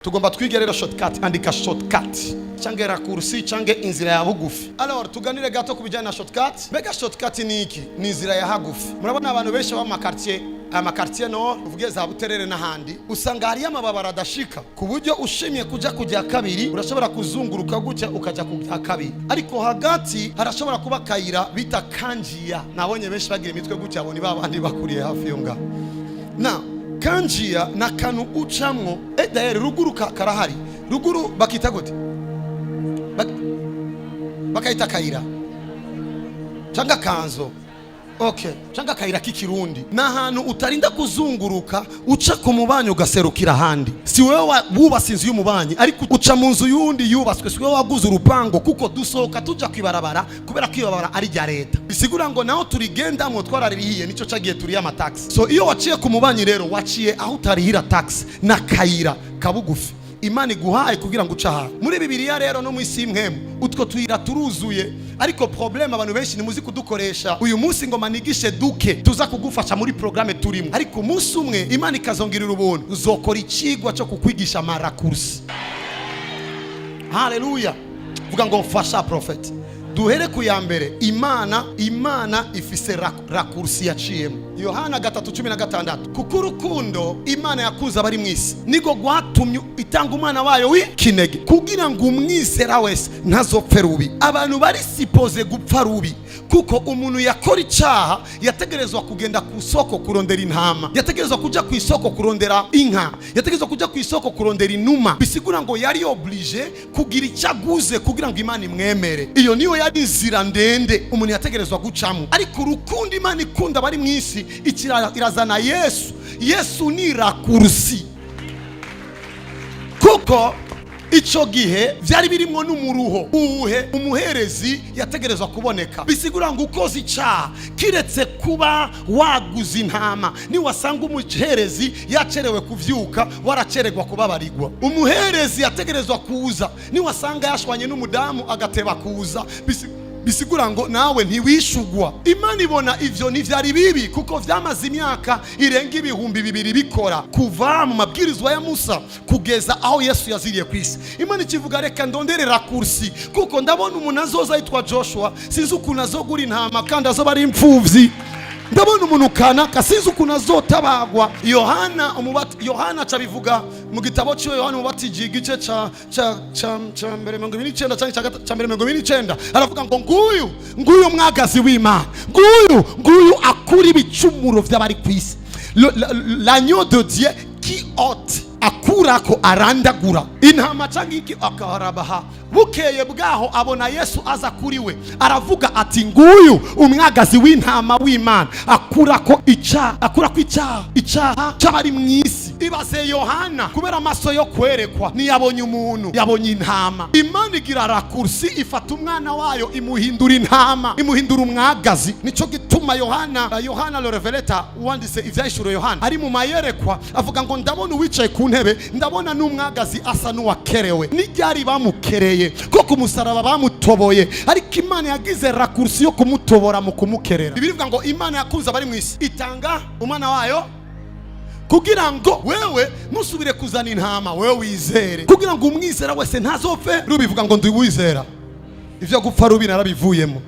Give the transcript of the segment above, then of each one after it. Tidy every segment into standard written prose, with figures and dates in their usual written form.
Tugomba twiga rero shortcut, andika shortcut change rakursi change inzira ya bugufi. Alors tuganire gato kubijyana na shortcut. Mbega shortcut ni iki? Ni inzira ya hagufi. Murabona abantu benshi ba amakartier no uvuge za Buterere n'ahandi usanga hari amababara adashika ku buryo ushimye kujya kabiri urashobora kuzunguruka gutya ukajya kujya kabiri, ariko hagati harashobora kuba kayira bita kanjia. Nabonye benshi bagira imitwe gutya aboni babandi bakuriye hafi yo nga na kanjia na kanu ucamwo dahere ruguru karahari ruguru bakita gute bakaita kayira changa kanzo. Okay, changa kayira k'ikirundi na hantu utarinda kuzunguruka uca ku mubanyi ugaserukira handi. Si wewe wubase inzu y'umubanyi ariko uca mu nzu yundi yubaswe, si wewe waguze urupango kuko dusohoka tuja kwibarabara kubera kwibarabara ari rya leta. Bisigura ngo naho turigenda mu twararirihiye nico cagiye turi ya taxi. So iyo waciye ku mubanyi rero waciye aho utarihira taxi na kayira kabugufi Imana iguhaye kugira ngo ucaha. Muri Bibiliya rero no mu isi mwemu utwo tuyira turuzuye, ariko problem abantu benshi ni muzi kudukoresha. Uyu munsi ngo manigishe duke tuza kugufasha muri programme turimo, ariko umunsi umwe Imana ikazongirira ubuntu uzokora ikigwa cyo kukwigisha marakursi. Haleluya. Vuga ngo mfasha prophet. Duhere ku ya mbere, Imana ifise rakursi yaciyemo. Yohana 3:16 kuko urukundo Imana yakuza bari mwisi nigo gwatumye itanga umwana wayo w'ikinege kugira ngo umwisera wese ntazopfe rubi. Abantu bari sipoze gupfa rubi kuko umuntu yakora icyaha yategerezwa kugenda ku isoko kurondera intama, yategerezwa kuja ku isoko kurondera inka, yategerezwa kuja ku isoko kurondera inuma. Bisigura ngo yari oblige kugira icyaguze kugira ngo Imana imwemere. Iyo niyo yari inzira ndende umuntu yategerezwa gucamo, ariko urukundo Imana ikunda bari mwisi irazana Yesu ni rakursi. Kuko ico gihe vyari birimo n'umuruho umuherezi yategerezwa kuboneka. Bisigura ngo ukoze icyaha kiretse kuba waguze intama ni wasanga umuherezi yacerewe kuvyuka waracererwa kubabarirwa. Umuherezi yategerezwa kuza ni wasanga yashwanye n'umudamu agateba kuza. Bisigura ngo nawe ntiwishugwa. Imana ibona ivyo ntivyari bibi kuko vyamaze imyaka irenga 2000 bikora kuva mu mabwirizwa ya Musa kugeza aho Yesu yaziriye kwisi. Imana ikivuga reka ndondere rakursi kuko ndabona umuntu azoza yitwa Joshua sinzi ukuntu azogura intama kandi azoba ari impfuvyi. Ndabona umuntu kanaka sinzi ukuntu azotabagwa. Yohana cabivuga mu gitabo cyo Yohana Umubatizi igice ca mbere 29 ca mbere 29 aravuga ngo nguyu mwagazi w'Imana, nguyu akura ibicumuro vy'abari kwisi, l'agneau de Dieu qui ôte akurako arandagura intama canke iki akarabaha. Bukeye bwaho abona Yesu aza kuriwe aravuga ati nguyu umwagazi w'intama w'Imana akurako icyaha cy'abari mwisi. Ibaze Yohana kubera amaso yo kwerekwa ntiyabonye umuntu, yabonye intama. Imana igira rakursi ifata umwana wayo imuhindura intama, imuhindura umwagazi. Nico gituma Yohana le Revelator wanditse ivyahishuro Yohana ari mu mayerekwa avuga ngo ndabona uwicaye ku ntebe, ndabona n'umwagazi asa n'uwakerewe. N'iryari bamukereye ko ku musaraba bamutoboye, ariko Imana yagize rakursi yo kumutobora mu kumukerera. Bivuga ngo Imana yakuza bari mwisi itanga umwana wayo kugira ngo wewe nusubire kuzana intama wewe wizere, kugira ngo umwizera wese ntazopfe rubivuga ngo ndiwizera. Ivyo gupfa rubi narabivuyemo,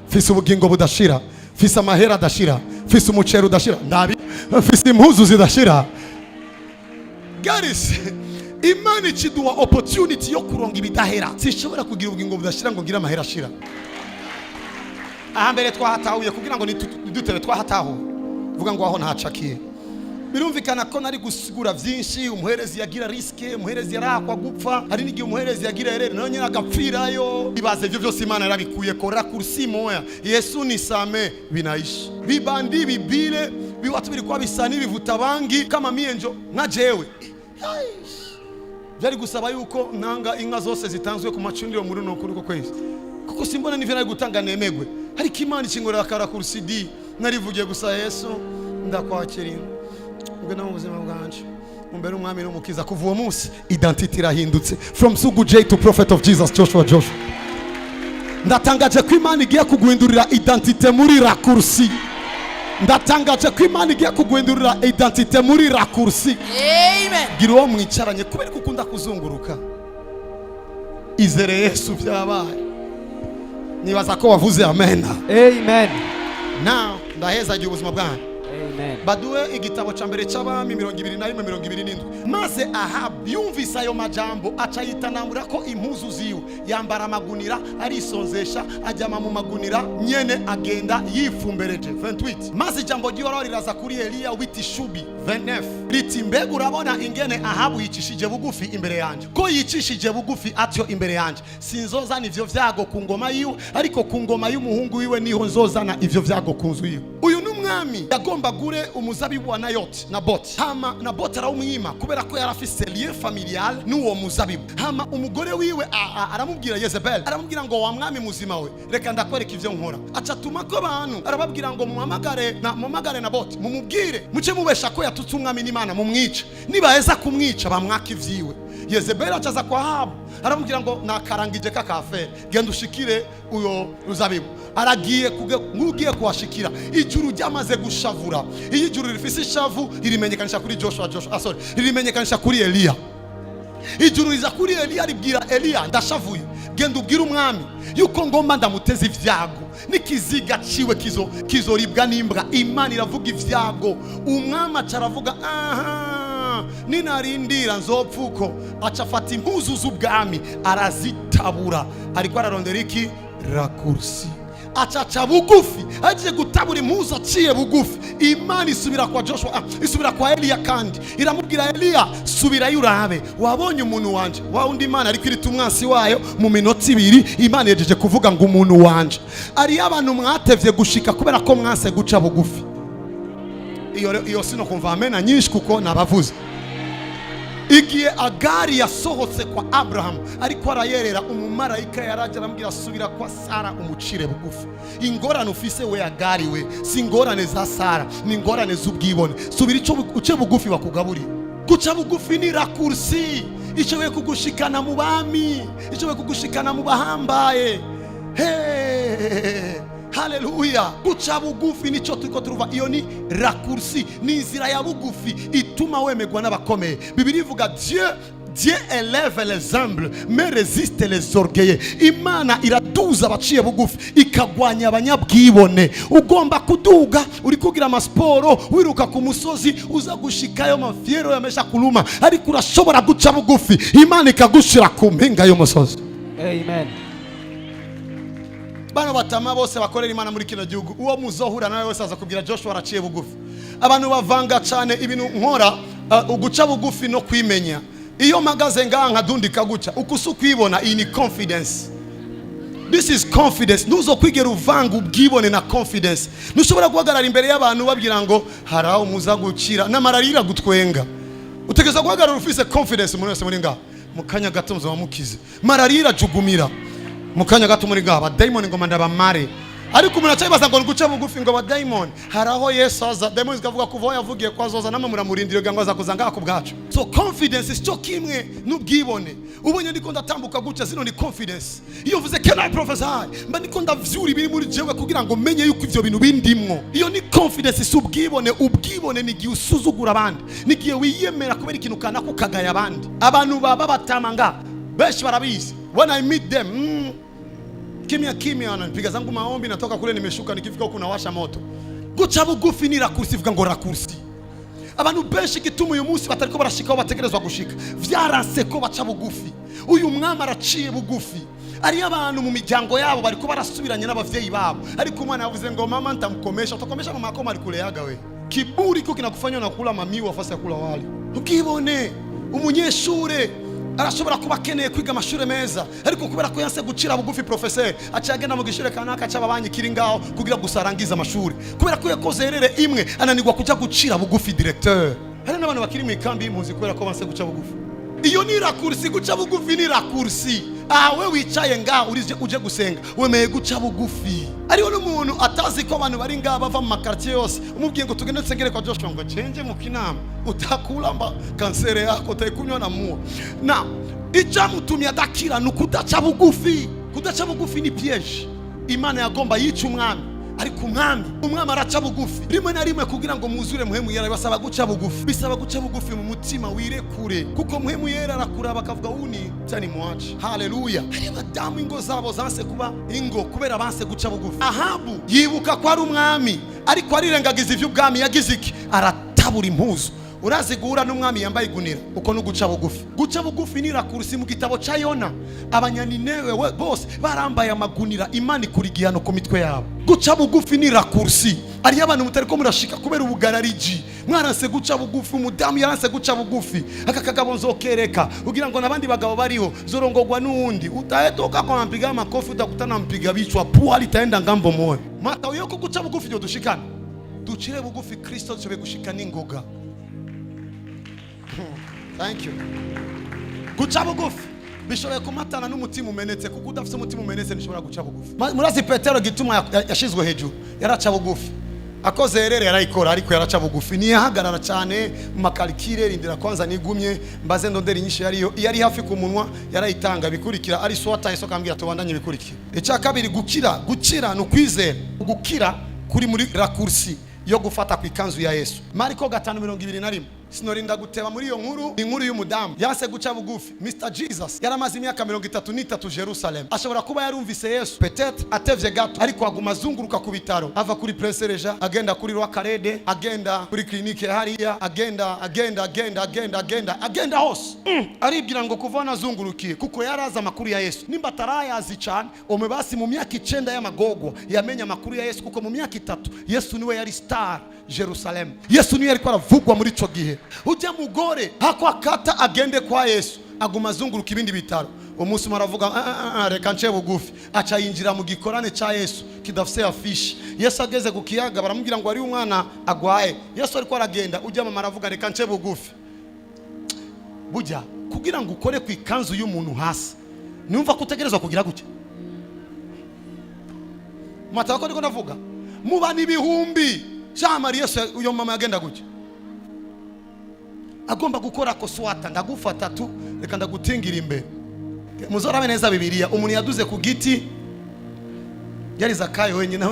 fise ubugingo budashira, fise amahera adashira, fise umucero udashira, fise impuzu zidashira. Guys, Imana ikiduha opportunity yo kuronga ibidahera. Sishobora kugira ubugingo budashira ngo ngira amahera ashira. Ahambere twahatahuye kugira ngo nidutebe twahatahuye vuga ngo aho ntacakiye. Birumvikana ko nari gusigura vyinshi. Umuherezi yagira riske, umuherezi yarakwa gupfa, hari n'igihe umuherezi yagira erere nayo nyina agapfirayo. Ibaze ivyo byose Imana yarabikuye ko rakursi moya. Yesu ni same binaishi bibandi bibile biwatu bilikuwa bisani bivuta bangi kama mienjo nka jewe. Byari gusaba yuko nanga inka zose zitanzwe ku macundiro muri no kuri ko kwezi kuko simbona n'ivyo nari gutanga nemegwe. Ariko Imana ikingorera karakursi di narivugiye gusa Yesu ndakwakira ubwo na mu buzima bwanje umbere umwami n'umukiza. Kuva uwo munsi identity irahindutse from Sugu J to prophet of Jesus Joshua. Ndatangaje ko Imana igiye kuguhindurira identity muri rakursi. ndatangaje ko Imana igiye kuguhindurira identite muri raccourci. Amen. Gira uwo mwicaranye kubera ko ukunda kuzunguruka. Izere Yesu byabaye. Nibaza ko wavuze amen. Amen. Now ndaheza igihe ubuzima bwanyu. Amen. Baduwe igitabo ca mbere c'abami 21:27. Maze Ahabu yumvise ayo majambo aca yitanambura ko impuzu ziwe, yambara amagunira, arisonzesha, ajyama mu magunira nyene agenda yifumbereje. 28. Maze ijambo ry'Uhoraho riraza kuri Eliya w'Itishubi. 29. Riti, mbega urabona ingene Ahabu yicishije bugufi imbere yanje? Ko yicishije bugufi atyo imbere yanje, sinzozana ivyo vyago ku ngoma yiwe, ariko ku ngoma y'umuhungu wiwe niho nzozana ivyo vyago ku nzu yiwe. Uyu n'umwami yagomba gure umuzabibu wa Naboti. Hama Naboti arawumwima kubera ko yarafise lien familial n'uwo muzabibu. Hama umugore wiwe aramubwira Yezebel, aramubwira ngo wa mwami muzima we, reka ndakwereka ivyo nkora. Aca tumako abantu arababwira ngo mumamagare Naboti, mumubwire muce mubesha ko yatutse umwami n'Imana, mumwice. Nibaheza kumwica bamwaka ivyiwe. Yezebel acaza kwa Ahabu aramubwira ngo nakarangije kakafere, genda ushikire uyo ruzabibu. Aragiye ngugiye kuhashikira, ijuru ryamaze gushavura. Iyi juru rifise ishavu irimenyekanisha kuri irimenyekanisha kuri Eliya. Ijuru riza kuri Eliya ribwira Eliya, ndashavuye, genda ubwire umwami yuko ngomba ndamuteza ivyago, n'ikiziga ciwe kizoribwa n'imbwa. Imana iravuga ivyago, umwami acaravuga aha, ninarindira nzopfuko. Acafata impuzu z'ubwami arazitabura, ariko ararondera iki? Raccourci. Acaca bugufi, agiye gutabura impuzu aciye bugufi. Imana isubira kwa Joshua, isubira kwa Eliya kandi iramubwira Eliya, subira yurabe, wabonye umuntu wanje. Wa undi Imana ariko irita umwansi wayo mu minota 2. Imana yejeje kuvuga ngo umuntu wanje. Ari abantu mwatevye gushika kubera ko mwanse guca bugufi. Iyo sino kumva amena nyinshi kuko nabavuze. Igihe Agari yasohotse kwa Abraham ariko arayerera, umumarayika yaraje aramubwira subira kwa Sara umucire bugufi. Ingorane ufise we Agari we si ingorane za Sara, ni ingorane z'ubwibone. Subira uce bugufi bakugaburiye. Guca bugufi ni raccourci, icowe kugushikana mu bami, icowe kugushikana mu bahambaye. Haleluya. Guca bugufi nico turiko turuva, iyo ni raccourci, ni inzira ya bugufi ituma wemegwa n'abakomeye. Bibiri ivuga Dieu élève les humbles mais résiste les orgueilleux. Imana iraduza abaciye bugufi ikagwanya abanyabwibone. Ugomba kuduga uri kugira amasporo, wiruka ku musozi uza gushikayo mafiero yamesha kuluma, ariko urashobora guca bugufi Imana ikagushira ku mpinga y'umusozi. Amen. Bano batama bose bakorera Imana muri kino gihugu, uwo muzohura nawe wese aza kubwira Joshua araciye bugufi. Abantu bavanga cyane ibintu nkora, uguca bugufi no kwimenya. Iyo magaze nganga dundika guca ukusu kwibona, iyi ni confidence. This is confidence. Nuzo kwigera uvanga ubwibone na confidence. Nushobora guhagarara imbere y'abantu babwira ngo haraho muza gucira n'amararira gutwenga. Utegeza guhagarara ufise confidence muri wese muri ngaho. Mukanya gato muzaba mukize. Mararira jugumira. Mukanya gato muri ngaho abadayimoni ngo mandabamare. Ariko umuntu acayibaza ngo guca bugufi ngo abadayimoni. Haraho Yesu aza, dayimoni zikavuga kuva yavugiye kwa zoza namwe muramurindira ngo aza kuzanga ku bwacu. So confidence is cyo kimwe n'ubwibone. Ubonye ndiko ndatambuka guca zino ni confidence. Iyo mvuze can I prophesy, mba ndiko ndavyura ibiri muri jewe kugira ngo menye yuko ivyo bintu bindimwo. Iyo ni confidence isubwibone. Ubwibone ni gihe usuzugura abandi, ni gihe wiyemera kubera ikintu kana kukagaya abandi. Abantu baba batamanga beshi barabizi. When I meet them, kimya wananipiga zangu maombi, natoka kule nimeshuka, nikifika huko nawasha moto. Guca bugufi ni raccourci, vuga ngo raccourci. Abantu benshi gituma uyu munsi batariko barashikaho bategerezwa gushika, vyaranse ko baca bugufi. Uyu mwami araciye bugufi. Ari abantu mu miryango yabo bariko barasubiranye n'abavyeyi babo, ariko umwana yavuze ngo mama ntamkomesha, utakomesha mama yako marikuleaga we. Kiburi ko kinakufanya unakula mamiwa afasi ya kula wali. Ukibone umunyeshure arashobora kuba akeneye kwiga amashuri meza, ariko kubera ko yanse gucira bugufi professeur acagenda mu gishure kanaka cy'ababanyi kiri ngaho kugira gusarangiza amashuri, kubera ko yakoze erere imwe ananirwa kuja gucira bugufi directeur. Hari n'abantu bakiri mu ikambi y'impunzi kubera ko banse guca bugufi. Iyo ni raccourci. Guca bugufi ni raccourci. We wicaye ngaho uje gusenga wemeye guca bugufi. Ariho n'umuntu atazi ko abantu bari ngaho bava mu makartier yose, umubwiye ngo tugende tsengere kwa Joshua ngo cenje mu kinama utakulamba kansere yako utayikunywa na muwa. Na icamutumye adakira nukudaca bugufi. Kudaca bugufi ni piège. Imana yagomba yica umwami ariko umwami araca bugufi. Rimwe na rimwe kugira ngo muzure muhemu yera basaba guca bugufi, bisaba guca bugufi mu mutima wirekure, kuko muhemu yera arakuraba akavuga uni cyane muache. Haleluya. Hari abadamu ingo zabo zanse kuba ingo kubera banse guca bugufi. Ahabu yibuka ko ari umwami ariko arirengagiza ivy'ubwami, yagize iki? Aratabura impuzu. Urazi guhura n'umwami yambaye igunira, uko no guca bugufi. Guca bugufi ni rakursi mu gitabo ca Yona. Abanyaninewe bose barambaye amagunira, Imana ikura igihano ku mitwe yabo. Guca bugufi ni rakursi. Ari abantu mutariko murashika kubera ubugarariji. Mwaranse guca bugufi, umudamu yaranse guca bugufi. Aka kagabo nzokereka ugira ngo nabandi bagabo bariho zorongogwa n'undi. Utahetoka kwa mpiga makofi, utakutana mpiga bichwa pua litaenda ngambo moyo. Mata uyo ko guca bugufi ndio dushikana. Ducire bugufi Kristo tsobe gushikana ingoga. Thank you. Guca bugufi bishoboye kumatana n'umutima umenetse, kuko udafite umutima umenetse nishobora guca bugufi. Murazi Petero gituma yashizwe hejuru, yaraca bugufi. Akoze herere yarayikora ariko yaraca bugufi. Niyahagarara cyane mu makarikire, rindira kwanza nigumye mbaze ndondera inyisho yari hafi ku munwa, yarayitanga bikurikira ari swata yeso kambwira tubandanye bikurikira. Icya kabiri gukira no kwizera. Gukira kuri muri rakursi yo gufata ku ikanzu ya Yesu. Mariko 5:21. Sinorinda guteba muri iyo nkuru, inkuru y'umudamu yase guca bugufi. Mr Jesus yaramaze imyaka 33 Jerusalem. Ashobora kuba yarumvise Yesu peut-être atevye gato, ariko aguma azunguruka ku bitaro, ava kuri Presereja agenda kuri Rwakarede, agenda kuri clinique hariya, agenda hose. Aribwira ngo kuvana azungurukiye kuko yaraza amakuru ya Yesu. Nimba tarayazi cyane omebasi mu myaka 9 y'amagogwa yamenya amakuru ya Yesu, kuko mu myaka 3 Yesu niwe yari star Jerusalem. Yesu niwe ariko aravugwa muri ico gihe. Ujya mugore hako akata agende kwa Yesu, aguma azunguruka ibindi bitaro. Umunsi maravuga reka nce bugufi, aca yinjira mu gikorane ca Yesu kidafise afishi. Yesu ageze ku kiyaga baramubwira ngo ari umwana agwaye. Yesu ariko aragenda, ujya mama aravuga reka nce bugufi. Bujya kugira ngo ukore ku ikanzu y'umuntu hasi, numva kutegerezwa kugira gute? Matako ndiko ndavuga muba n'ibihumbi cyamari Yesu uyo mama yagenda gute? Agomba gukora ko swata ndagufata tu reka ndagutingira imbere. Muzora neza Bibiliya, umuntu yaduze ku giti yari Zakayo wenyine.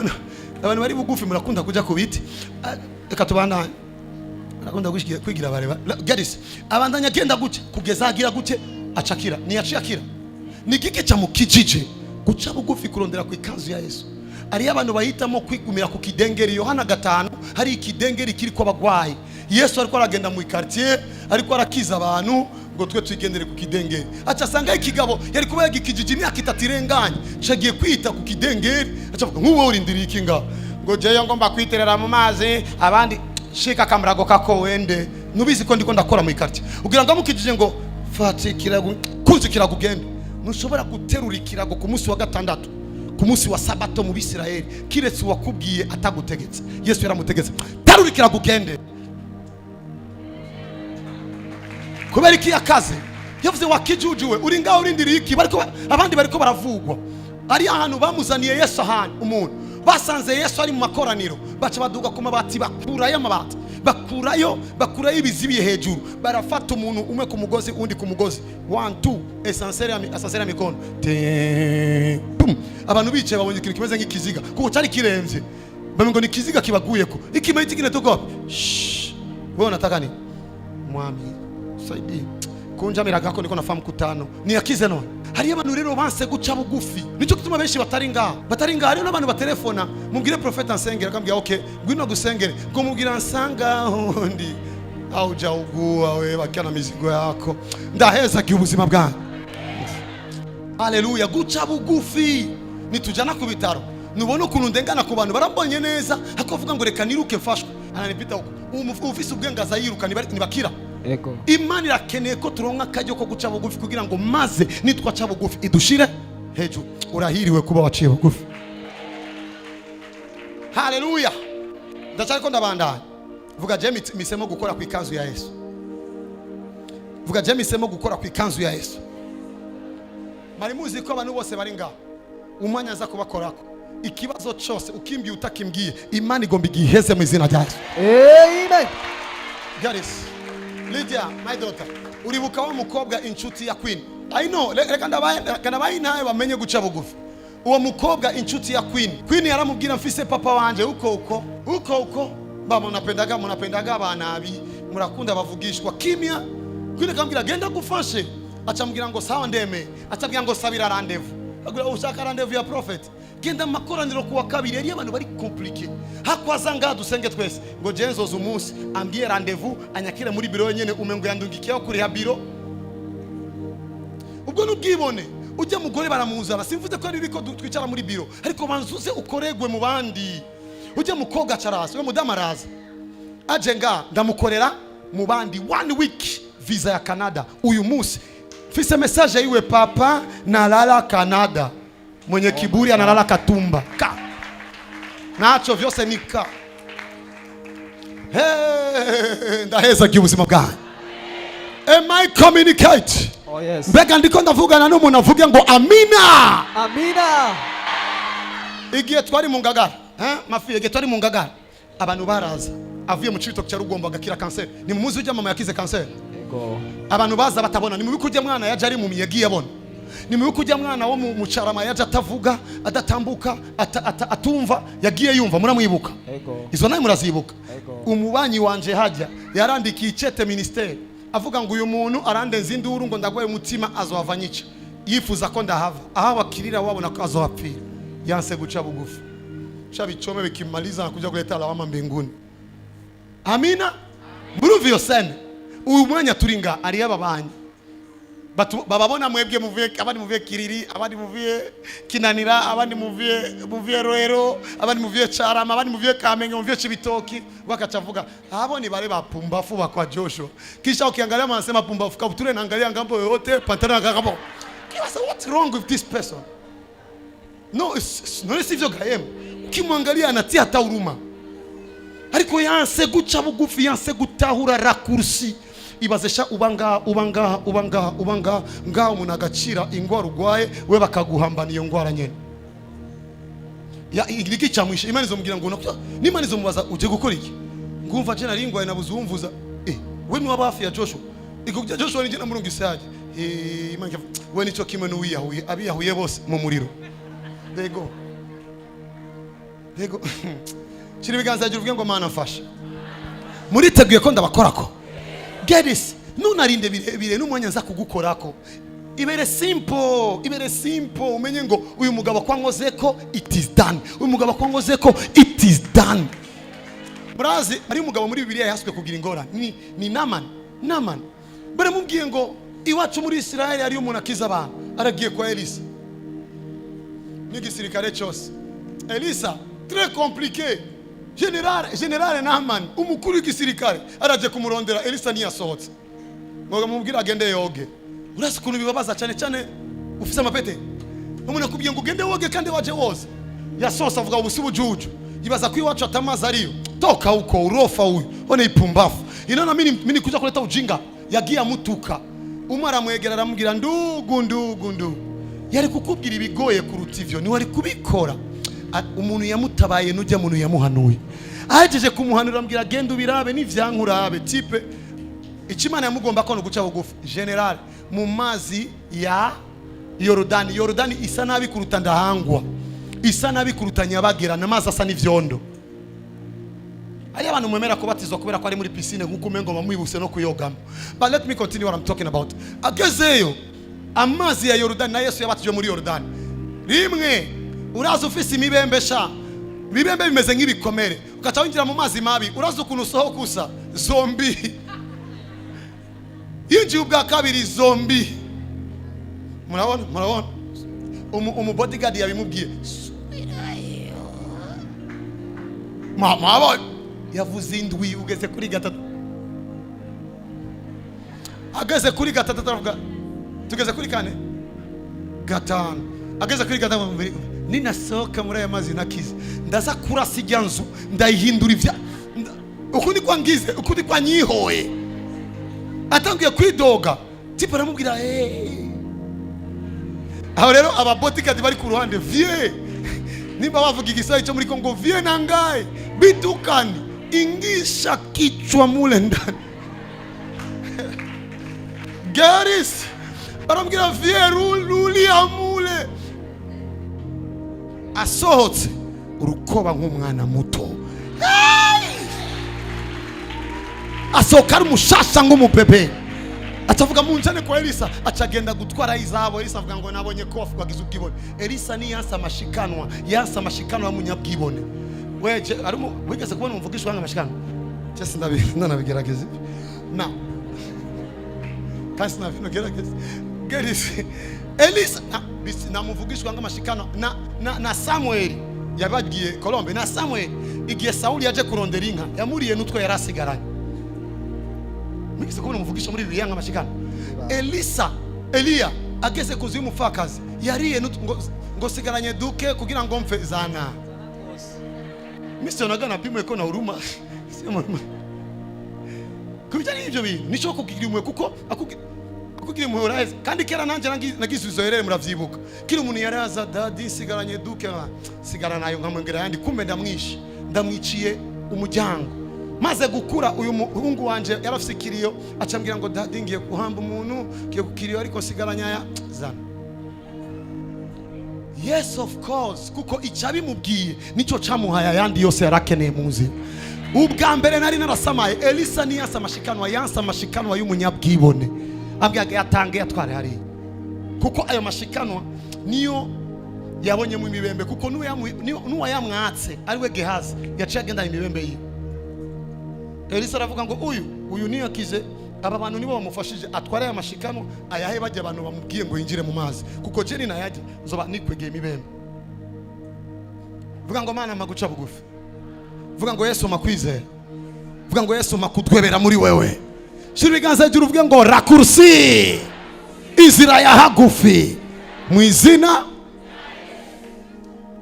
Abantu bari bugufi murakunda kuja ku biti. Reka tubandanye. Arakunda kwigira bareba. Gadis abandanya agenda gute kugeza agira gute acakira. Ni yacakira. Ni kiki cha mukijije guca bugufi kurondera ku ikanzu ya Yesu. Ari abantu bahitamo kwigumira ku kidengeri. Yohana 5 hari ikidengeri kiri kwa bagwayi. Yesu ariko aragenda mu quartier ariko arakiza abantu ngo twe twigendere ku kidengeri. Acha sanga ikigabo yari kuba yagikijije imyaka 3 irenganye, cagiye kwita ku kidengeri. Acha vuga nk'uwo urindiriye ikinga ngo jeyo ngomba kwiterera mu mazi, abandi shika kamrago kako wende. Nubizi ko ndiko ndakora mu quartier ugira ngo mukijije ngo fatikira kuzikira kugenda. Nushobora guterura ikirago ku munsi wa 6 ku munsi wa sabato mu Bisirayeli, kiretse wakubwiye atagutegetse. Yesu yaramutegetse terura ikirago ugende. Kubera iki yakaze yavuze wakijujuwe uri ngaho urindiriye iki? Bariko abandi bariko baravugwa. Ari ahantu bamuzaniye Yesu, ahantu umuntu basanze Yesu ari mu makoraniro, baca baduga ku mabati, bakurayo amabati, bakurayo ibizibiye hejuru, barafata umuntu umwe ku mugozi undi ku mugozi, 1 2 essentiel mikono boom. Abantu bicaye babonye ikintu kimeze nk'ikiziga kuko cyari kiremvye, bamengo ni kiziga kibaguyeko. Ikimaiti kinatoka wewe nataka ni mwami saidi kunjamira gako niko nafamu kutano ni yakize none. Hari abantu rero banse guca bugufi, nico gituma benshi bataringa. Hari n'abantu batelefona mubwire profeta nsengera, akambwira okay ngwino gusengere, ngo mubwira nsanga hondi au jauguwa wewe bakana mizigo yako ndaheza ubuzima bwanyu. Haleluya. Guca bugufi nitujana ku bitaro nubona ukuntu ndengana ku bantu barambonye neza, akavuga ngo reka niruke mfashwe, ananipita huko ufise ubwengaza yiruka nibakira. Ego. Imani irakeneye ko turonka kajyo ko guca bugufi kugira ngo maze nitwaca bugufi idushire hejuru. Urahiriwe kuba waciye bugufi. Haleluya. Ndacari ko ndabandanya. Vuga je misemo gukora ku ikanzu ya Yesu. Vuga je misemo gukora ku ikanzu ya Yesu. Mari muzi ko abantu bose bari ngaho umwanya za kubakorako. Ikibazo cyose ukimbiye utakimbwiye, Imana igomba igiheze mu izina rya Yesu. Amen. Garis Lydia, my daughter, uribuka wa mukobwa inshuti ya Queen. I know, reka ndabaye nawe bamenye guca bugufi. uwo mukobwa inshuti ya Queen yaramubwira mfise papa wanje uko baba munapendaga abanabi murakunda bavugishwa kimya. Queen akambwira genda gufashe, acambwira ngo sawa ndeme, acambwira ngo sabira rendezvous. Agura ushaka rendezvous ya prophet, genda makoraniro kuwa kabiri. Yari abantu bari compliqué, hakwaza nga dusenge twese ngo jenzoza umunsi ambie rendezvous anyakire muri biro nyene umengo yandungikiye kuri ha biro. Ubwo nubwibone ujya mugore baramuzana, simvuze ko ari biko twicara muri biro, ariko banzuze ukoregwe mu bandi. Ujya mukoga carasi we mudama araza aje nga ndamukorera mu bandi 1 week visa ya Canada. Uyu munsi fise message yiwe, papa nalala Canada, mwenye kiburi analala Katumba ka nacho vyose nika. Ndaheza ubuzima bwanyu. Am I communicate? Oh yes. Mbega ndiko ndavugana n'umuntu avuge ngo amina. Amina. Igihe twari mu ngagara, mafiye igihe twari mu ngagara, abantu baraza avuye mu cibito cya Rugombo agakira cancer. Ni muzi ujya mama yakize cancer. Ego. Abantu baza batabona, ni mubi kujya mwana yaje ari mu miyagiye abona. Ni mubi kujya mwana wo mu Carama yaje atavuga, adatambuka, atumva, yagiye yumva, muramwibuka. Ego. Izo nayo murazibuka. Umubanyi wanje hajya yarandikiye icete ministeri avuga ngo uyu muntu arandenza induru ngo ndagwaye umutima azovavanyica, yifuza ko ndahava, aha bakirira wabona ko azowapfira. Yanse guca bugufi, chabicome bikimaliza na kuja kuleta lawama mbinguni. Amina. Muruvi yosene uyu mwanya turinga ari ababanyi bababona mwebwe muvuye, abandi muvuye Kiriri, abandi muvuye Kinanira, abandi muvuye Roero, abandi muvuye Carama, abandi muvuye Kamenge, muvuye Cibitoki. Wakachavuga abo ni bale bapumbafu bakwa Joshua. Kisha ukiangalia wanasema pumbafu, kabuture naangalia ngambo yote pantana kakabo. What's wrong with this person? No, no sivyo gayem. Ukimwangalia anatia hata huruma. Ariko yanse guca bugufi, yanse gutahura rakursi. Ibazesha ubanga ngaho umuntu agacira ingwara urwaye, we bakaguhambana iyo ngwara nyene. Ya igiki cyamwishe Imana izomubwira ngo n'Imana izomubaza uje gukora iki? Ngumva je nari ingwaye nabuze umvuza. We ni wabafi ya Joshua. Ikubya Joshua nije namurunga isaje. Imana we nico kimwe n'uwiyahuye, abiyahuye bose mu muriro. Dego. Kiri biganza agira uvuge ngo Mana mfasha. Muriteguye ko ndabakorako. Get this. Nunarinde birebire n'umwanya nza kugukorako. Ibere simple, umenye ngo uyu mugabo kwangozeko it is done. Uyu mugabo kwangozeko it is done. Brazi ari umugabo muri Bibiliya yaswe kugira ingora ni Naman. Bare mubwiye ngo iwacu muri Israeli ari umuntu akiza abantu, aragiye kwa Elisa. N'igisirikare cyose. Elisa très compliqué. General Naman umukuru w'igisirikare araje kumurondera, Elisa niyasohotse. Ngo mubwira agende yoge. Urasi kuntu bibabaza cyane ufise amapete. Umuntu akubwiye ngo ugende woge kandi waje woze. Yasosa avuga ubusi bujuju. Yibaza ko iwacu atamazi ariyo. Toka uko urofa uyu. One ipumbafu. Inaona mimi kuja kuleta ujinga. Yagiye amutuka. Umara mwegera aramubwira ndugu. Yari kukubwira ibigoye kuruta ivyo, ni wari kubikora. Umuntu yamutabaye nujya muntu yamuhanuye. Ahejeje kumuhanura ambwira genda ubirabe n'ivyankurabe type. Ikimana yamugomba ko no guca bugufi. General mu mazi ya Yorodani isa nabi kuruta ndahangwa. Isa nabi kuruta Nyabagira, namazi asa n'ivyondo. Ari abantu mwemera kubatizwa kubera ko ari muri piscine nkuko umengo bamwibuse no kuyogamo. But let me continue what I'm talking about. Agezeyo amazi ya Yorodani na Yesu yabatije muri Yorodani. Rimwe uraza ufise imibembesha. Ibibembe bimeze nk'ibikomere. Ukaca winjira mu mazi mabi, uraza ukuntu sohokusa zombi. Yinji ubwa kabiri zombi. Murabona? Bodyguard yabimubwiye. Mama yavuze indwi ugeze kuri gatatu. Ageze kuri gatatu taravuga. Tugeze kuri kane. Gatanu. Ageze kuri gatanu ninasohoka muri aya mazi nakize. Ndaza kurasa ijyanzu ndayihindura ivya. Ukundi kwangize, ukundi kwanyihoye. Atangiye kwidoga. Tipo aramubwira aho rero aba bodyguard bari ku ruhande vie. Nimba bavuga igisai cyo muri Kongo vie nangaye bitukani ingisha kichwa mule ndani. Garis baramubwira vie ruli amule. asohotse urukoba nk'umwana muto, asohoka ari umushasha nk'umubebe. Atavuga munjane kwa Elisa, acagenda gutwara izabo. Elisa avuga ngo nabonye ko wagize ubwibone. Elisa ni yansa amashikanwa y'umunyabwibone. Weje arimo wigeze kubona umvugisha wanga amashikanwa? Cyese ndabigerageza. Na kasi nabigerageza. Gerisi Elisa namuvugisha wanga amashikanwa na Samuel yabagiye Colombe. Na Samuel igiye Sauli yaje kurondera inka, yamuriye n'utwe yarasigaranye. Mwigeze kubona umuvugisha muri Bibiliya nk'amashikano? Eliya ageze kuzi y'umupfakazi yariye ngo sigaranye duke kugira ngo mfe zana. Missionaga na pimwe ko na huruma. Kubijyanye n'ibyo bintu nico kugira imwe kuko akugira imwe uraze. Kandi kera nanje nagisubizo yerere muravyibuka. Kiri umuntu yaraza dadi sigaranye duke sigarana nayo nkamwengera yandi kumbe ndamwiciye umujyango. Maze gukura uyu muhungu wanje yarafise kiriyo acambwira ngo dadi ngiye guhamba umuntu kiye kukiriyo ariko sigaranya ya zana. Yes of course, kuko icabimubwiye nico camuhaya yandi yose yarakeneye mu nzira. Ubwa mbere nari narasamaye Elisa ni yansa amashikanwa y'umunyabwibone. Abwaga yatange yatware hari. Kuko ayo mashikanwa niyo yabonyemo imibembe, kuko nuwa yamwatse ariwe Gehazi yaciye agenda imibembe yiwe. Elisa aravuga ngo uyu niyo akize, aba bantu nibo bamufashije atwara ya mashikano ayahe bajye abantu bamubwiye ngo yinjire mu mazi, kuko je ni nayaje nzoba nikwegeye imibembe. Vuga ngo Mana maguca bugufi. Vuga ngo Yesu makwizera. Vuga ngo Yesu makutwebera muri wewe. Shira ibiganza hejuru uvuge ngo rakursi inzira ya hagufi mu izina.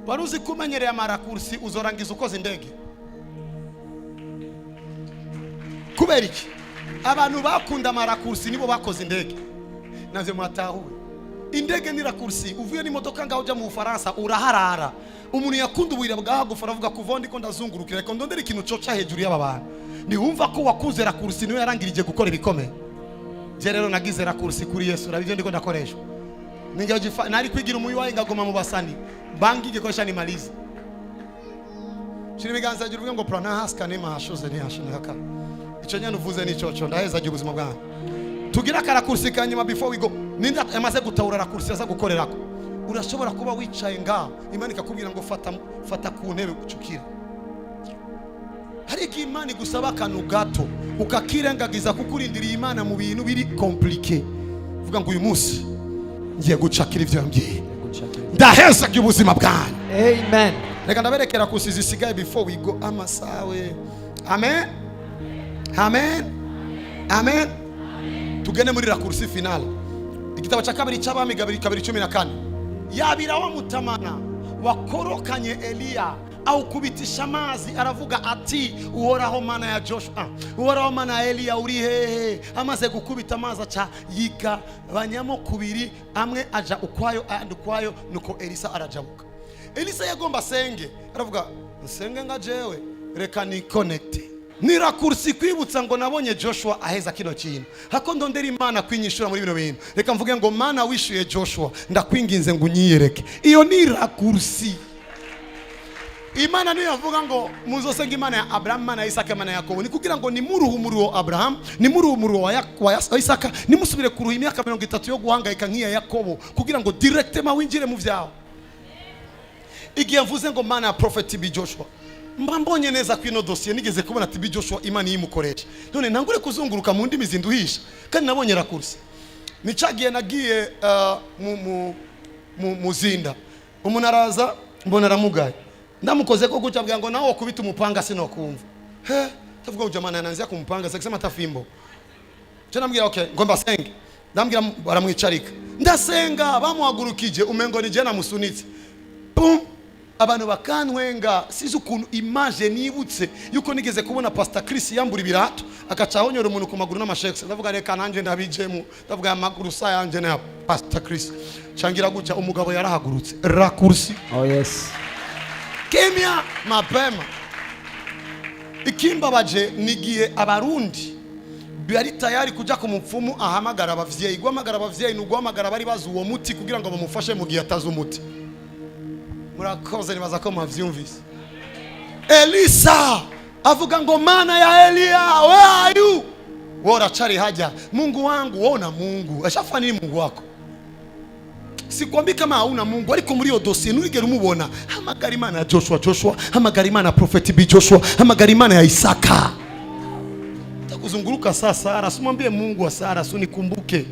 Waruzi kumenyereye amarakursi uzorangiza ukoze indege. Kubera iki? Abantu bakunda amarakursi nibo bakoze indege. Navyo mwatahuwe. Indege ni rakursi, uvuye n'imodoka ngaho uja mu Bufaransa uraharara. Umuntu yakunda ubwira bwahagufa aravuga kuvondi ko ndazungurukira ko ndondera ikintu coca hejuru y'ababana. Ni wumva ko wakuze rakursi niwe yarangirije gukora ibikomeye. Je rero nagize rakursi kuri Yesu, rabije ndiko ndakoreshwa. Ningaje nari kwigira umuyiwaye ngagoma mu basani. Bangi gikoresha ni maliza. Shira ibiganza hejuru uvuge ngo prana haska nema hashoze ni hashone haka. Ico nyane uvuze ni coco ndaheza je ubuzima bwanyu. Tugira karakursi kanyuma before we go. Ninda amaze gutahura rakursi aza gukorerako. Urashobora kuba wicaye ngaho Imana ikakubwira ngo fata ku ntebe gucukira. Hari iki Imana igusaba kanu gato ukakirengagiza kukurindiriye Imana mu bintu biri compliqué. Vuga ngo uyu munsi ngiye gucakira ivyo mbye. Ndaheza ubuzima bwanyu. Amen. Reka ndaberekera kusizi sigaye before we go amasawe. Amen. Amen. Amen. Tugene muri rakursi finale. Igitabo cha kabiri cy'abami kabiri 14. Yabira wa mutamana wakorokanye Eliya au kubitisha amazi aravuga ati uhoraho Mana ya Joshua, uhoraho Mana ya Eliya uri hehe? Amaze gukubita amazi aca yiga banyamo kubiri, amwe aja ukwayo andi ukwayo, nuko Elisa arajabuka. Elisa yagomba senge aravuga senge nga jewe reka ni connect. Nirakursi kwibutsa ngo nabonye Joshua aheza kino kintu. Hako ndondera Imana kwinyishura muri bino bintu. Reka mvuge ngo Mana wishuye Joshua ndakwinginze ngo unyiyereke. Iyo nirakursi. Imana niyo yavuga ngo muzosenga Imana ya Abraham, Mana ya Isaka, Mana ya Yakobo. Ni kugira ngo ni muruhumuro Abraham, ni muruhumuro wa Isaka, ni musubire kuruha imyaka 30 yo guhangayika nk'iya Yakobo kugira ngo directement winjire mu vyawo. Igiye mvuze ngo Mana ya prophet bi Joshua. Mbambonye neza kwino dossier nigeze kubona ati bi Joshua Imana yimukoresha. None ntangure kuzunguruka mu ndimi zinduhisha kandi nabonye rakursi. Nicagiye nagiye muzinda. Umuntu araza mbona aramugaye. Ndamukoze ko guca bwa ngo nawo kubita umupanga sinokumva. Tavuga ujamana nanzia kumpanga sakisema tafimbo. Cyo nambwira okay ngomba senge. Ndambwira baramwicarika. Ndasenga bamuhagurukije umengo ni je namusunitse. Pum. Abantu bakantwenga sizo ukuntu image nibutse yuko nigeze kubona Pastor Chris yambura ibirato akacahonyora umuntu ku maguru n'amashekse. Ndavuga reka nanje ndabijemu. Ndavuga amaguru sa yanje na Pastor Chris. Changira guca umugabo yarahagurutse. Rakursi. Oh yes. Kemia mapema. Ikimbabaje nigiye abarundi bari tayari kuja ku mupfumu ahamagara abavyeyi. Guhamagara abavyeyi n'uguhamagara bari bazi uwo muti kugira ngo bamufashe mu gihe atazi umuti. murakoze nibaza ko mwavyumvise. Elisa avuga ngo mana ya Elia, where are you? Wora chari haja, Mungu wangu, wona Mungu. Ashafa nini Mungu wako? Sikwambi kama hauna Mungu, ariko muri yo dossier nurigera umubona. Hamagara Imana ya Joshua, hamagara Imana ya Prophet B Joshua, hamagara Imana ya Isaka. Takuzunguruka sasa, Sara, simwambie Mungu wa Sara, unikumbuke.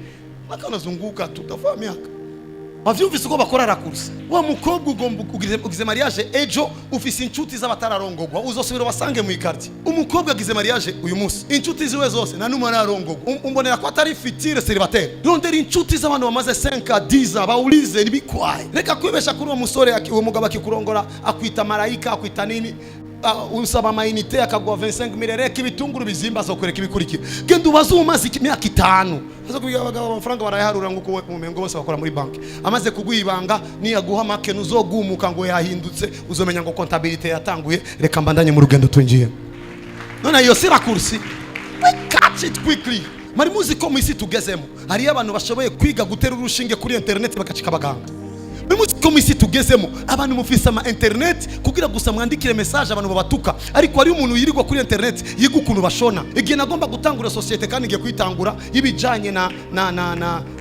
Maka unazunguka tutafanya miaka. Bavyumvise ko bakora rakursi. Wa mukobwa ugomba ugize mariage ejo ufise inshuti z'abatararongogwa uzosubira basange mu ikarti. Umukobwa agize mariage uyu munsi inshuti ziwe zose na numwe ararongogwa. Umbonera ko atari fitire célibataire. Rondera inshuti z'abantu bamaze 5 10 baulize nibikwaye. Reka kwibesha kuri uwo musore uwo mugabo akikurongora akwita marayika akwita nini? Unsaba mainite akagwa 25,000 reka ibitunguru bizimba azokoreka ibikurikira. Genda ubaze umaze imyaka 5. Azo kubiga abagabo amafaranga barayaharura nguko mumengo bose bakora muri banki. Amaze kuguhibanga ni yaguha make nuzogumuka ngo yahindutse uzomenya ngo comptabilité yatanguye reka mbandanye mu rugendo twinjiye. None iyo sira kursi. We catch it quickly. Mari muzi ko mu isi tugezemo. Hari abantu bashoboye kwiga gutera urushinge kuri internet bakacika abaganga. Mu isi tugezemo abantu mufise ama internet kugira gusa mwandikire message abantu babatuka, ariko ari umuntu yirirwa kuri internet yiga ukuntu bashona. Igihe nagomba gutangura societe kandi ngiye kwitangura ibijanye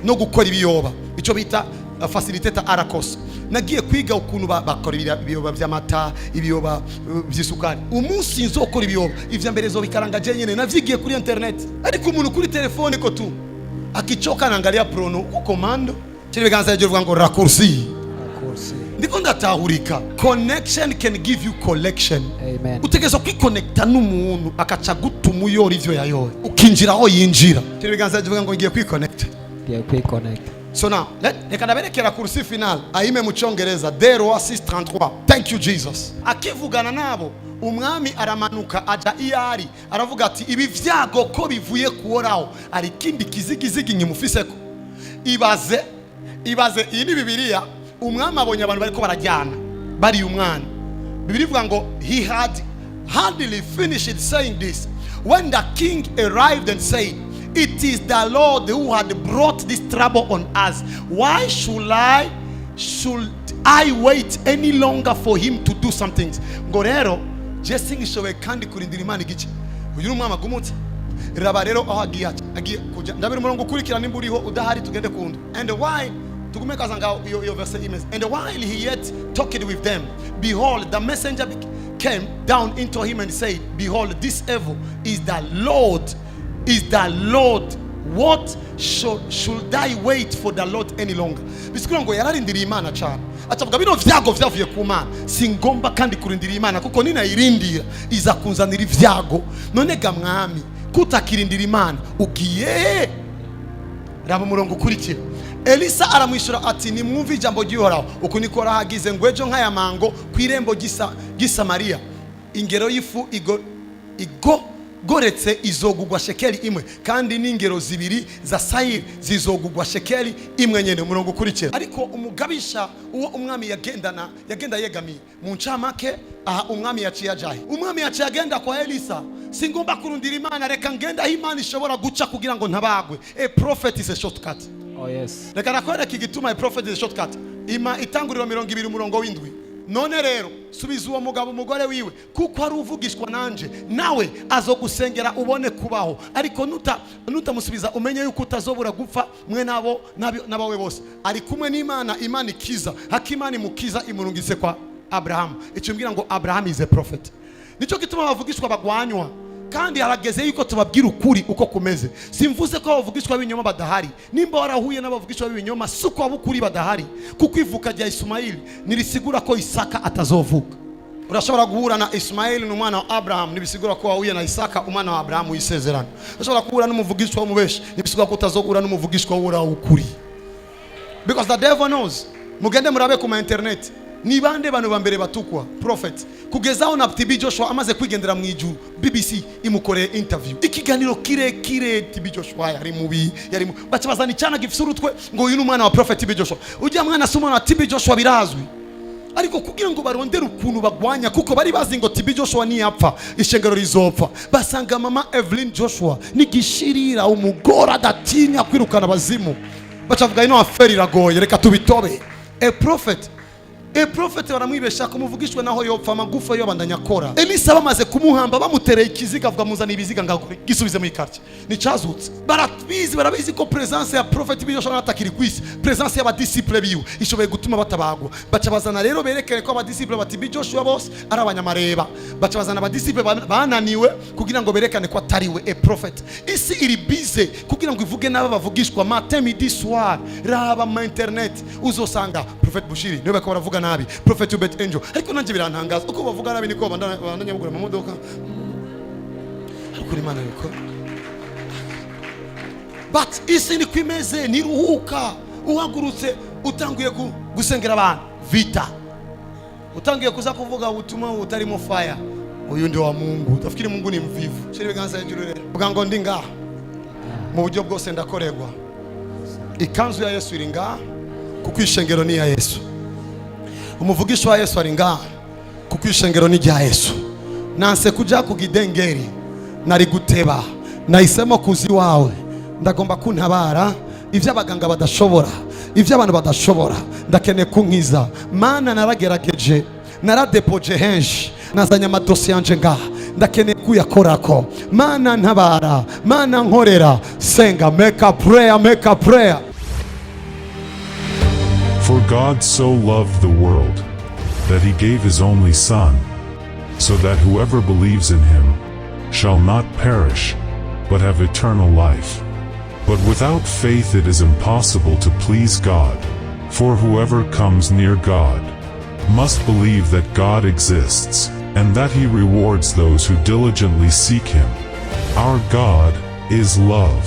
no gukora ibiyoba, ico bita facilitator arakos. Nagiye kwiga ukuntu bakora ibiyoba by'amata, ibiyoba by'isukari. Umunsi nzokora ibiyoba ivya mbere zo bikaranga je nyene navyigiye kuri internet, ariko umuntu kuri telefone ko tu akichoka naangalia prono ku commando kibiganza yaje vuga ngo raccourci. Ndiko ndatahurika. Connection can give you collection. Amen. Utegezo kwiconnecta n'umuntu akaca gutuma uyora ivyo yayoye ukinjira aho yinjira. Kibiganza yaje vuga ngo ngiye kwiconnect. Ngiye kwiconnect. So now reka naberekera kursi final ayime mu Cyongereza 0:6:33. Thank you Jesus. Akivugana nabo umwami aramanuka aja iyari aravuga ati ibi vyago ko bivuye kuoraho ari kindi kizigizigi nyimufiseko. Ibaze iyi ni Bibiliya. Umwami abonye abantu bariko barajyana bari umwana. Bibiri ivuga ngo he had hardly finished saying this when the king arrived and said, it is the Lord who had brought this trouble on us. Why should I wait any longer for him to do something? Ngo rero Jesse ngishobe kandi kurindira Imana igice. Uyu umwami agumutse raba rero aho agiye kuja ndabira umurongo ukurikira nimba uriho udahari tugende kundi. And why and while he yet talked with them, behold, the messenger came down into him and said, behold, this evil is the Lord. What should I wait for the Lord any longer? Bisikura ngo yararindira Imana cyane. Acavuga bino vyago vyavuye ku Mana. Singomba kandi kurindira Imana kuko nina irindira iza kunzanira ivyago. None ga mwami kutakirindira Imana ugiye raba umurongo ukurikira. Elisa aramwishura ati nimwumve ijambo ry'Uhoraho uku niko hagize ngo ejo nk'aya mango kwirembo gisamariya ingero y'ifu igoretse izogugwa shekeli imwe kandi n'ingero zibiri za sayiri zizogugwa shekeli imwe nyene. Umurongo ukurikira ariko umugabisha uwo umwami yagenda yegamiye mu ncamake aha umwami yaciye ajahe. Umwami yaciye agenda kwa Elisa, singomba kurundira Imana reka ngenda aho Imana ishobora guca kugira ngo ntabagwe. A prophet is a shortcut. Oh yes. Reka nakwereka igituma a prophet is a shortcut. Ima itanguriro 20 umurongo w'indwi. None rero subiza uwo mugabo umugore wiwe kuko ari uvugishwa nanje nawe azogusengera ubone kubaho, ariko nutamusubiza umenye yuko utazobura gupfa mwe nabawe bose. Ari kumwe n'Imana, Imana ikiza hakimana imukiza imurungise kwa Abraham. Icyo mbwira ngo Abraham is a prophet. Nico gituma bavugishwa bagwanywa kandi harageze yuko tubabwira ukuri uko kumeze. Simvuze ko abavugishwa b'ibinyoma badahari. Nimba warahuye n'abavugishwa b'ibinyoma suko abukuri badahari. Kuko ivuka rya Ismaili nirisigura ko Isaka atazovuka. Urashobora guhura na Ismaili n'umwana wa Abraham nibisigura ko wahuye na Isaka umwana wa Abraham wisezerano. Urashobora guhura n'umuvugishwa w'umubeshi nibisigura ko utazohura n'umuvugishwa w'Uhoraho ukuri. Because the devil knows. Mugende murabe ku internet. Ni bande bantu bambere batukwa prophet kugezaho na TB Joshua amaze kwigendera mu ijuru. BBC imukoreye interview ikiganiro kire TB Joshua yari mubi bacha bazani cyana gifise urutwe ngo uyu n'umwana wa prophet TB Joshua. Ujya mwana sumana wa TB Joshua birazwi, ariko kugira ngo barondere ukuntu bagwanya kuko bari bazi ngo TB Joshua ni yapfa ishengero rizopfa. Basanga mama Evelyn Joshua ni gishirira umugora adatinya kwirukana bazimu. Bacavuga ino aferi iragoye reka tubitobe. A prophet Prophet baramwibesha kumuvugishwe naho yopfa amagufa yo bandanya akora. Elisa bamaze kumuhamba bamutereye ikiziga avuga muzana ibiziga ngakore gisubize mu quartier. Ni cazutse. Barabizi ko presence ya prophet biyoshobora atakiri kwisi. Presence y'aba disciple biwe ishoboye gutuma batabagwa. Baca bazana rero berekere ko aba disciple bati Joshua bose ari abanyamareba. Baca bazana aba disciple bananiwe kugira ngo berekane ko atariwe prophet. Isi iri bize kugira ngo ivuge naba bavugishwa matin midi soir. Raba mu internet uzosanga prophet Bushiri niwe bakaba baravuga nabi, prophet Ubet Angel. Ariko nanje birantangaza uko bavuga nabi niko bandanya bugura mu modoka. Ariko Imana yuko but isi ni kwimeze niruhuka uhagurutse utanguye gusengera abantu vita, utanguye kuza kuvuga ubutumwa utarimo fire. Uyu ndi wa Mungu, utafikiri Mungu ni mvivu. Shiri biganza hejuru rero vuga ngo ndi ngaha mu buryo bwose ndakorerwa. Ikanzu ya Yesu iri ngaha kuko ishengero ni ya Yesu. Umuvugisho wa Yesu ari ngaha kuko ishengero ni rya Yesu. Nanse kuja kugidengeri nari guteba, nahisemo kuzi wawe. Ndagomba kuntabara ivyo abaganga badashobora, ivyo abantu badashobora. Ndakene kunkiza mana, naragerageje, naradepoje henshi, nazanye amadosiye yanje ngaha, ndakene kuyakorako. Mana ntabara, mana nkorera. Senga, make a prayer, make a prayer. For God so loved the world, that he gave his only Son, so that whoever believes in him shall not perish, but have eternal life. But without faith it is impossible to please God, for whoever comes near God must believe that God exists, and that he rewards those who diligently seek him. Our God is love.